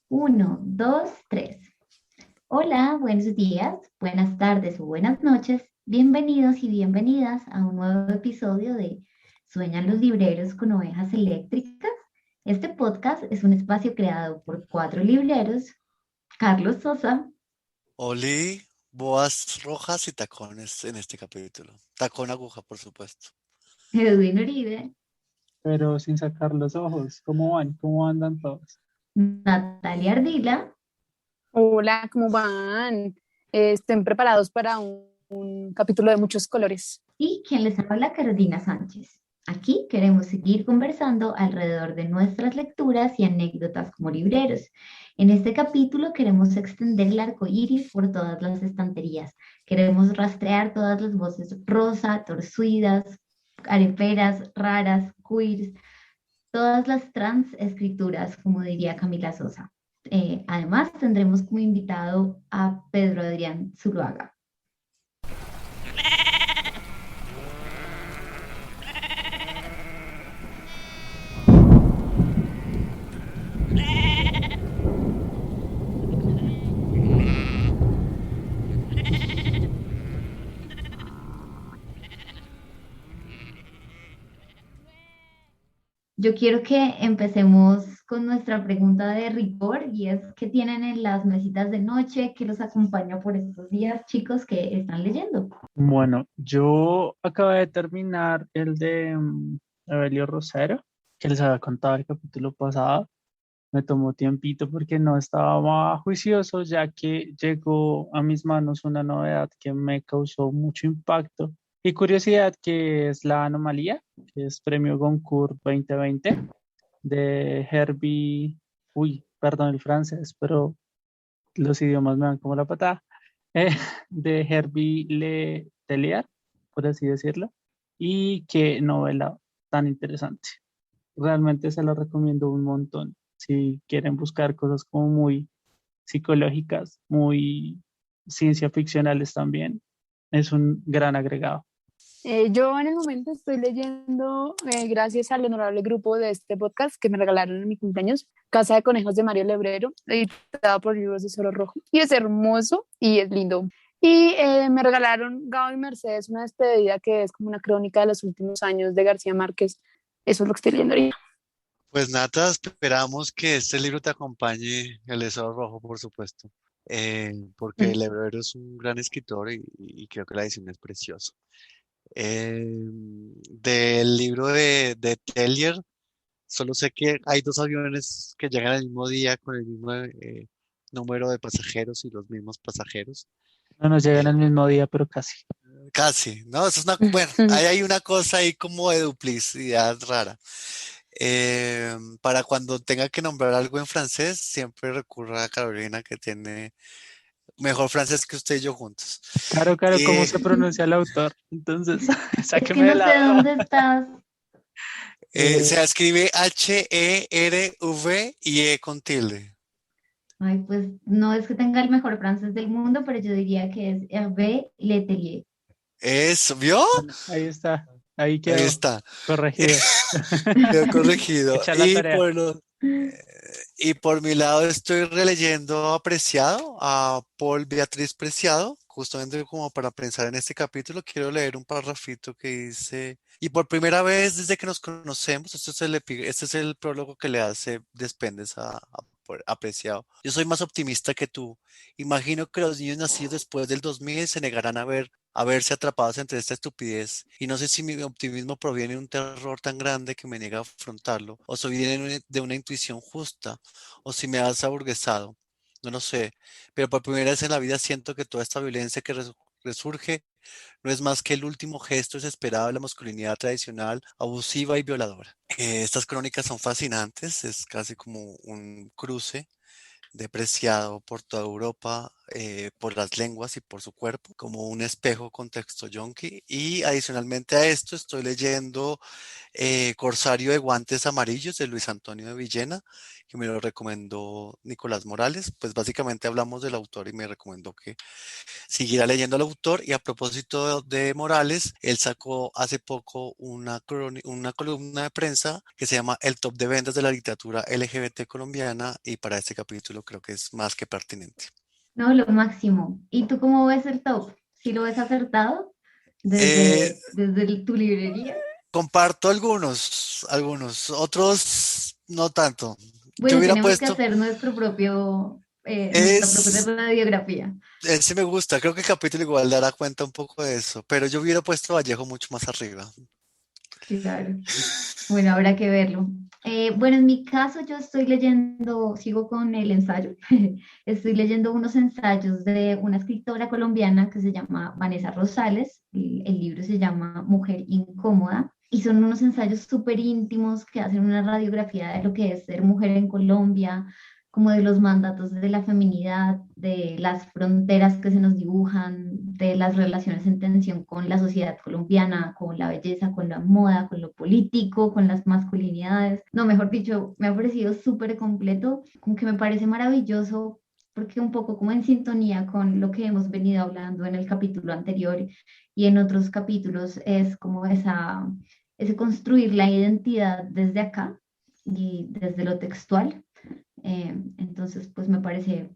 Uno, dos, tres. Hola, buenos días, buenas tardes o buenas noches. Bienvenidos y bienvenidas a un nuevo episodio de Sueñan los libreros con ovejas eléctricas. Este podcast es un espacio creado por cuatro libreros, Carlos Sosa, Oli, boas rojas y tacones en este capítulo. Tacón aguja, por supuesto. Edwin Uribe, Pero sin sacar los ojos. ¿Cómo van? ¿Cómo andan todos? Natalia Ardila Hola, ¿cómo van? ¿Estén preparados para un capítulo de muchos colores? y quien les habla, Carolina Sánchez. Aquí queremos seguir conversando alrededor de nuestras lecturas y anécdotas como libreros. En este capítulo queremos extender el arco iris por todas las estanterías. Queremos rastrear todas las voces rosa, torcidas, areperas, raras, queers, todas las trans escrituras, como diría Camila Sosa. Además, tendremos como invitado a Pedro Adrián Zuluaga. Yo quiero que empecemos con nuestra pregunta de rigor y es ¿qué tienen en las mesitas de noche? ¿Qué los acompaña por estos días, chicos, que están leyendo? Bueno, yo acabé de terminar el de Evelio Rosero, que les había contado el capítulo pasado. Me tomó tiempito porque no estaba juicioso, ya que llegó a mis manos una novedad que me causó mucho impacto y curiosidad, que es La Anomalía, que es Premio Goncourt 2020 de Herbie, uy, perdón el francés, pero los idiomas me dan como la patada, eh, de Herbie Le Tellier, por así decirlo, y qué novela tan interesante. Realmente se lo recomiendo un montón. Si quieren buscar cosas como muy psicológicas, muy ciencia ficcionales también, es un gran agregado. Yo en el momento estoy leyendo, gracias al honorable grupo de este podcast que me regalaron en mi cumpleaños, Casa de Conejos de Mario Lebrero, editada por Libros de Solo Rojo. Y es hermoso y es lindo. Y me regalaron Gao y Mercedes, una despedida que es como una crónica de los últimos años de García Márquez. Eso es lo que estoy leyendo ahorita. Pues Nata, esperamos que este libro te acompañe, El Lesor Rojo, por supuesto. Porque Mm. el Lebrero es un gran escritor y creo que la edición es preciosa. Del libro de Tellier, solo sé que hay dos aviones que llegan el mismo día con el mismo número de pasajeros y los mismos pasajeros. No nos llegan Eh, el mismo día, pero casi. Casi, ¿no? Eso es una, bueno, ahí hay una cosa ahí como de duplicidad rara. Para cuando tenga que nombrar algo en francés, siempre recurro a Carolina que tiene mejor francés que usted y yo juntos. Claro, claro, ¿cómo Y se pronuncia el autor? Entonces, Es que sáqueme de no la sé duda. dónde estás. Eh, se escribe Herv y E con tilde. Ay, pues no es que tenga el mejor francés del mundo, pero yo diría que es Hervé Letelier. Eso, ¿vio? bueno, ahí está, ahí Ahí quedó, está. corregido. Quedó corregido. Hecha la tarea. Y por mi lado estoy releyendo Apreciado, a Paul Beatriz Preciado, justamente como para pensar en este capítulo, quiero leer un parrafito que dice, y por primera vez desde que nos conocemos, este es el prólogo que le hace Despendes a Apreciado. Yo soy más optimista que tú. Imagino que los niños nacidos después del 2000 se negarán a verse atrapados entre esta estupidez. Y no sé si mi optimismo proviene de un terror tan grande que me niega a afrontarlo, o si viene de una intuición justa, o si me has aburguesado. No lo sé, pero por primera vez en la vida siento que toda esta violencia que resurge no es más que el último gesto desesperado de la masculinidad tradicional, abusiva y violadora. Estas crónicas son fascinantes, es casi como un cruce de Preciado por toda Europa, por las lenguas y por su cuerpo, como un espejo con texto yonki. Y adicionalmente a esto estoy leyendo Corsario de Guantes Amarillos de Luis Antonio de Villena, que me lo recomendó Nicolás Morales. Pues básicamente hablamos del autor y me recomendó que siguiera leyendo al autor. Y a propósito de Morales, él sacó hace poco una columna de prensa que se llama El top de ventas de la literatura LGBT colombiana, y para este capítulo creo que es más que pertinente. No, lo máximo. ¿Y tú cómo ves el top? ¿Sí lo ves acertado Eh, desde tu librería? Comparto algunos, otros no tanto. Yo Bueno, hubiera tenemos que puesto, hacer nuestra propia es, radiografía. ese me gusta, creo que el capítulo igual dará cuenta un poco de eso, pero yo hubiera puesto a Vallejo mucho más arriba. Claro. Bueno, habrá que verlo. Bueno, en mi caso yo estoy leyendo, sigo con el ensayo, estoy leyendo unos ensayos de una escritora colombiana que se llama Vanessa Rosales, el libro se llama Mujer Incómoda, y son unos ensayos súper íntimos que hacen una radiografía de lo que es ser mujer en Colombia, como de los mandatos de la feminidad, de las fronteras que se nos dibujan, de las relaciones en tensión con la sociedad colombiana, con la belleza, con la moda, con lo político, con las masculinidades. No, mejor dicho, me ha parecido súper completo, como que me parece maravilloso porque un poco como en sintonía con lo que hemos venido hablando en el capítulo anterior y en otros capítulos, es como ese construir la identidad desde acá y desde lo textual. Entonces, pues me parece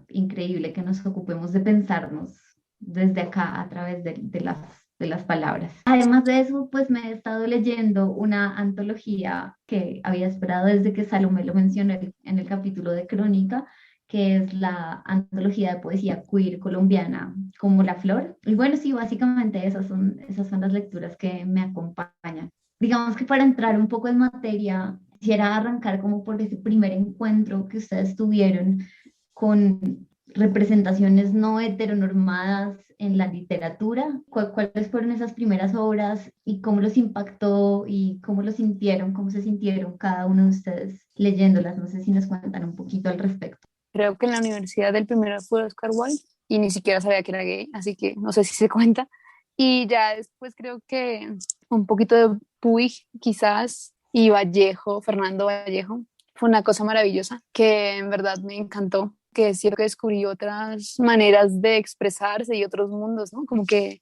increíble que nos ocupemos de pensarnos desde acá a través de las palabras. Además de eso, pues me he estado leyendo una antología que había esperado desde que Salomé lo mencionó en el capítulo de Crónica, que es la antología de poesía queer colombiana como La Flor. Y bueno, sí, básicamente esas son las lecturas que me acompañan. Digamos que para entrar un poco en materia, quisiera arrancar como por ese primer encuentro que ustedes tuvieron con representaciones no heteronormadas en la literatura. ¿Cuáles fueron esas primeras obras y cómo los impactó y cómo lo sintieron, cómo se sintieron cada uno de ustedes leyéndolas? No sé si nos cuentan un poquito al respecto. Creo que en la universidad el primero fue Oscar Wilde y ni siquiera sabía que era gay, así que no sé si se cuenta. Y ya después creo que un poquito de Puig quizás y Vallejo, Fernando Vallejo, fue una cosa maravillosa que en verdad me encantó, que es cierto que descubrí otras maneras de expresarse y otros mundos, ¿no? Como que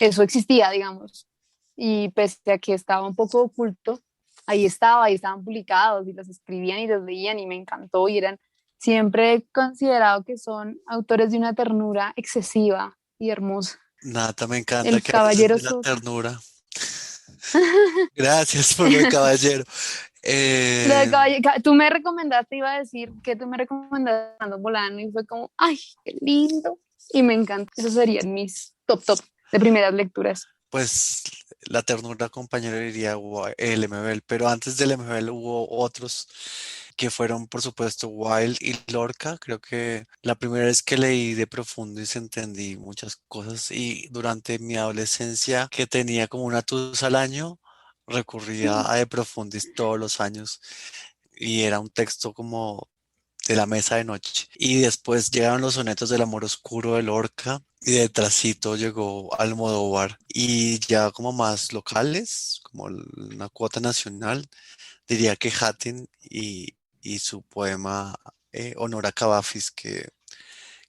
eso existía, digamos. Y pese a que estaba un poco oculto, ahí estaban publicados y los escribían y los leían y me encantó y eran, siempre he considerado que son autores de una ternura excesiva y hermosa. Nata, me encanta El que hables Caballero de la Sosa. ternura. Gracias por lo de caballero. Lo de Eh, tú me recomendaste, iba a decir que tú me recomendaste Fernando Bolano y fue como, ay, qué lindo. Y me encanta. Esos serían mis top de primeras lecturas. pues la ternura, compañero, diría el MBL, pero antes del MBL hubo otros que fueron, por supuesto, Wilde y Lorca. Creo que la primera vez que leí De Profundis entendí muchas cosas, y durante mi adolescencia, que tenía como una tusa al año, recurría a De Profundis todos los años, y era un texto como de la mesa de noche. Y después llegaron los sonetos del amor oscuro de Lorca, y detrásito llegó Almodóvar. Y ya como más locales, como una cuota nacional, diría que Hatin y su poema Honor a Cavafis, que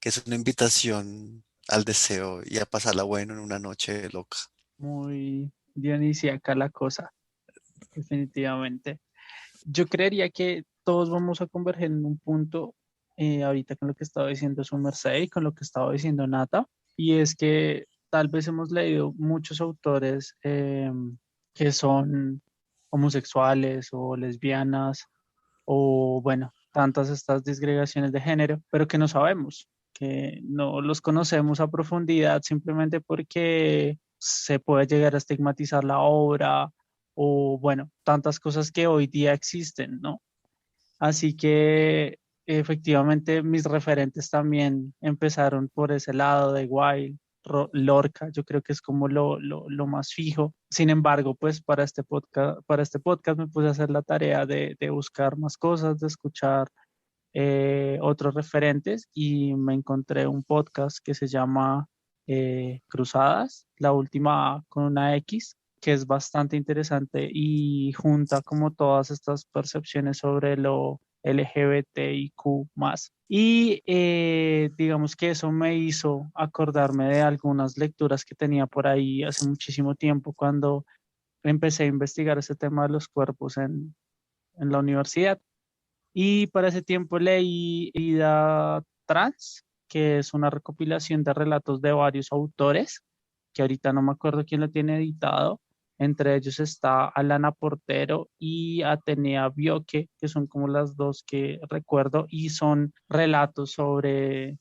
es una invitación al deseo y a pasarla bueno en una noche loca. Muy dionisíaca la cosa, definitivamente. Yo creería que todos vamos a converger en un punto, ahorita con lo que estaba diciendo su merced y con lo que estaba diciendo Nata, y es que tal vez hemos leído muchos autores que son homosexuales o lesbianas o bueno, tantas estas disgregaciones de género, pero que no sabemos, que no los conocemos a profundidad simplemente porque se puede llegar a estigmatizar la obra o bueno, tantas cosas que hoy día existen, ¿no? Así que efectivamente mis referentes también empezaron por ese lado de Wilde, Lorca, yo creo que es como lo más fijo. Sin embargo, pues para este podcast me puse a hacer la tarea de buscar más cosas, de escuchar otros referentes y me encontré un podcast que se llama Cruzadas, la última con una X, que es bastante interesante y junta como todas estas percepciones sobre lo LGBTIQ más. Y digamos que eso me hizo acordarme de algunas lecturas que tenía por ahí hace muchísimo tiempo cuando empecé a investigar ese tema de los cuerpos en la universidad. Y para ese tiempo leí Vida Trans, que es una recopilación de relatos de varios autores, que ahorita no me acuerdo quién lo tiene editado. Entre ellos está Alana Portero y Atenea Bioque, que son como las dos que recuerdo, y son relatos sobre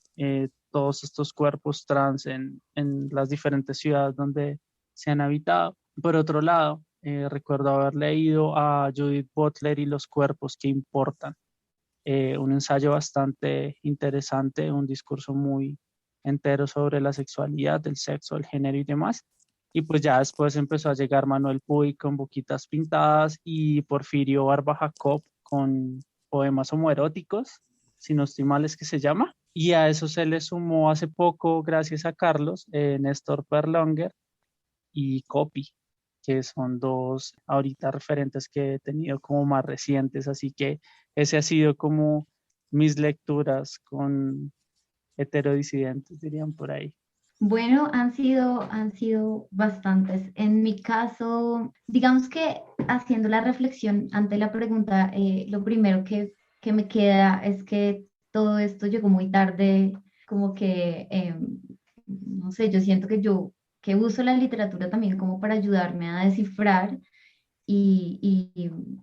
todos estos cuerpos trans en las diferentes ciudades donde se han habitado. Por otro lado, recuerdo haber leído a Judith Butler y los cuerpos que importan, un ensayo bastante interesante, un discurso muy entero sobre la sexualidad, el sexo, el género y demás. Y pues ya después empezó a llegar Manuel Puig con Boquitas Pintadas y Porfirio Barba Jacob con poemas homoeróticos, si no estoy mal es que se llama. Y a eso se le sumó hace poco, gracias a Carlos, Néstor Perlonger y Copy, que son dos ahorita referentes que he tenido como más recientes, así que ese ha sido como mis lecturas con heterodisidentes, dirían por ahí. Bueno, han sido bastantes. En mi caso, digamos que haciendo la reflexión ante la pregunta, lo primero que me queda es que todo esto llegó muy tarde, como que, no sé, yo siento que que uso la literatura también como para ayudarme a descifrar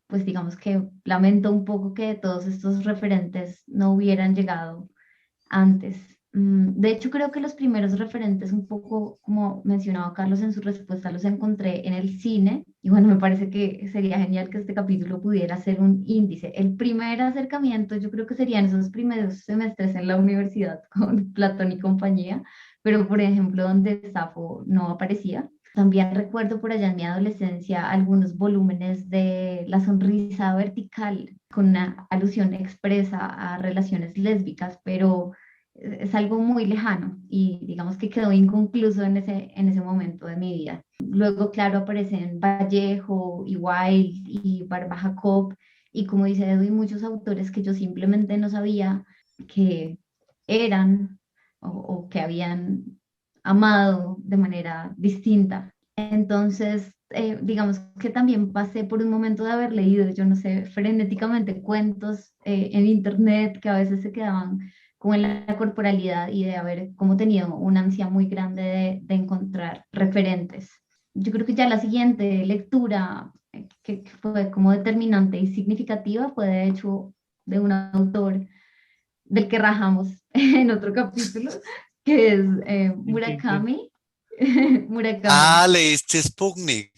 pues digamos que lamento un poco que todos estos referentes no hubieran llegado antes. De hecho, creo que los primeros referentes, un poco como mencionaba Carlos en su respuesta, los encontré en el cine. Y bueno, me parece que sería genial que este capítulo pudiera ser un índice. El primer acercamiento, yo creo que serían esos primeros semestres en la universidad con Platón y compañía, pero por ejemplo, donde Safo no aparecía. También recuerdo por allá en mi adolescencia algunos volúmenes de La sonrisa vertical, con una alusión expresa a relaciones lésbicas, pero es algo muy lejano y digamos que quedó inconcluso en ese momento de mi vida. Luego, claro, aparecen Vallejo y Wilde y Barba Jacob y como dice Edwin, muchos autores que yo simplemente no sabía que eran o que habían amado de manera distinta. Entonces, digamos que también pasé por un momento de haber leído, yo no sé, frenéticamente cuentos en internet que a veces se quedaban como en la corporalidad y de haber como tenido una ansia muy grande de encontrar referentes. Yo creo que ya la siguiente lectura que fue como determinante y significativa fue de hecho de un autor del que rajamos en otro capítulo, que es ¿Quién? Murakami. Murakami, Ah, leíste Sputnik.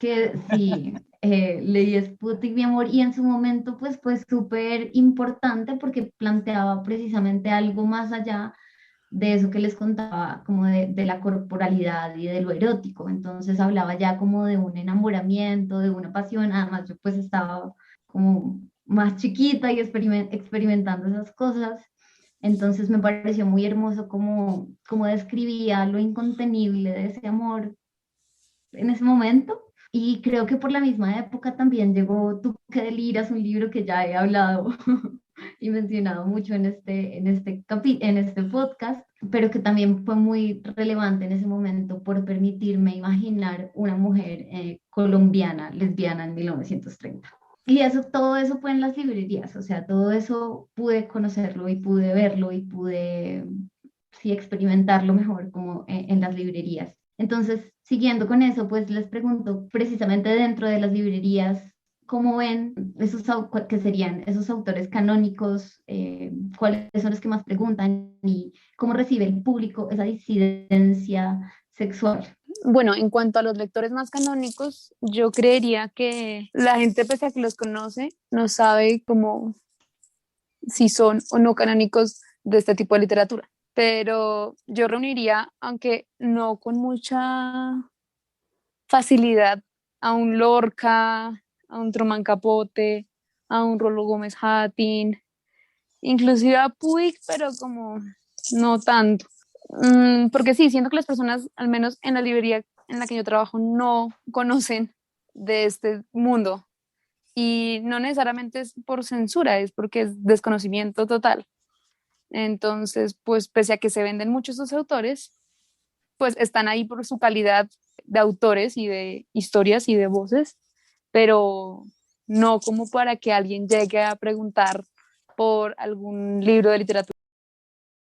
que sí, leí Sputnik, mi amor, y en su momento pues fue súper importante porque planteaba precisamente algo más allá de eso que les contaba, como de la corporalidad y de lo erótico. Entonces hablaba ya como de un enamoramiento, de una pasión. Además, yo pues estaba como más chiquita y experimentando esas cosas. Entonces me pareció muy hermoso como describía lo incontenible de ese amor en ese momento. Y creo que por la misma época también llegó Tú que deliras, un libro que ya he hablado y mencionado mucho en este podcast, pero que también fue muy relevante en ese momento por permitirme imaginar una mujer colombiana, lesbiana en 1930. Y eso, todo eso fue en las librerías, o sea, todo eso pude conocerlo y pude verlo y pude, sí, experimentarlo mejor como en las librerías. Entonces, siguiendo con eso, pues les pregunto, precisamente dentro de las librerías, ¿cómo ven que serían esos autores canónicos? ¿Cuáles son los que más preguntan? ¿Y cómo recibe el público esa disidencia sexual? Bueno, en cuanto a los lectores más canónicos, yo creería que la gente, pese a que los conoce, no sabe cómo si son o no canónicos de este tipo de literatura. Pero yo reuniría, aunque no con mucha facilidad, a un Lorca, a un Truman Capote, a un Rolo Gómez Hattin, inclusive a Puig, pero como no tanto. Porque sí, siento que las personas, al menos en la librería en la que yo trabajo, no conocen de este mundo. Y no necesariamente es por censura, es porque es desconocimiento total. Entonces, pues pese a que se venden muchos sus autores, pues están ahí por su calidad de autores y de historias y de voces, pero no como para que alguien llegue a preguntar por algún libro de literatura.